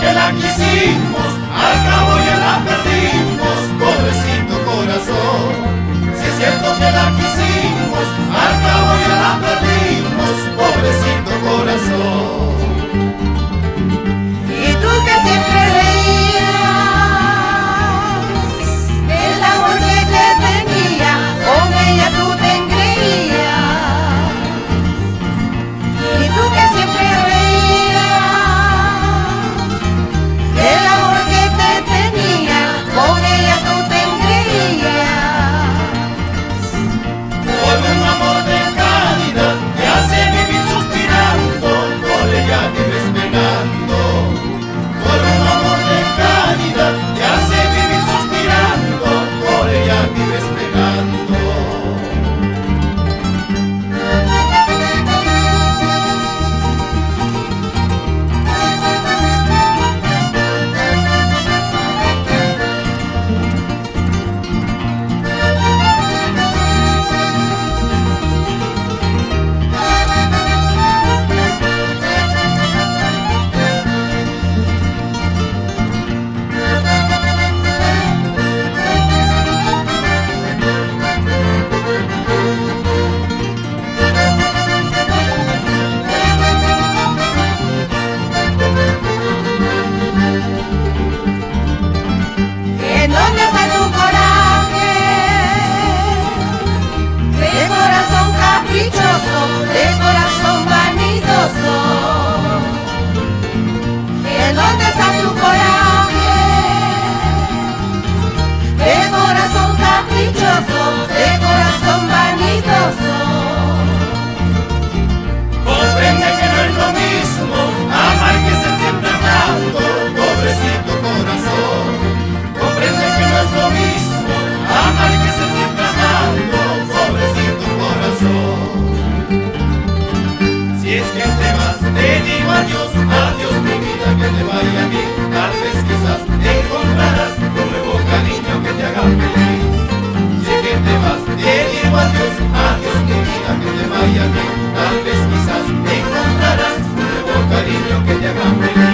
que la quisimos, al cabo ya la perdimos, pobrecito corazón. Si es cierto que la quisimos, al cabo ya la perdimos, pobrecito corazón. Y tú que siempre veías el amor que te tenía, con ella tú te engreías. Y tú que siempre veías el amor que te tenía, con ella tú te engreías. Por un amor de calidad te hace vivir suspirando, por ella vives penando. Por un amor de calidad te hace vivir suspirando, por ella vives penando. ¿En dónde está tu coraje? De corazón caprichoso, de corazón vanidoso. ¿En dónde está tu coraje? De corazón caprichoso, de corazón vanidoso. Comprende que no es lo mismo amar que ser siempre amado, pobrecito corazón. Comprende que no es lo mismo amar que ser siempre amado, pobrecito corazón. Si es que te vas, te digo adiós, adiós mi vida, que te vaya bien. Tal vez quizás encontrarás un nuevo cariño que te haga feliz. Si es que te vas, te digo adiós, adiós mi vida, que te vaya bien. Tal vez quizás encontrarás un nuevo cariño que te haga feliz.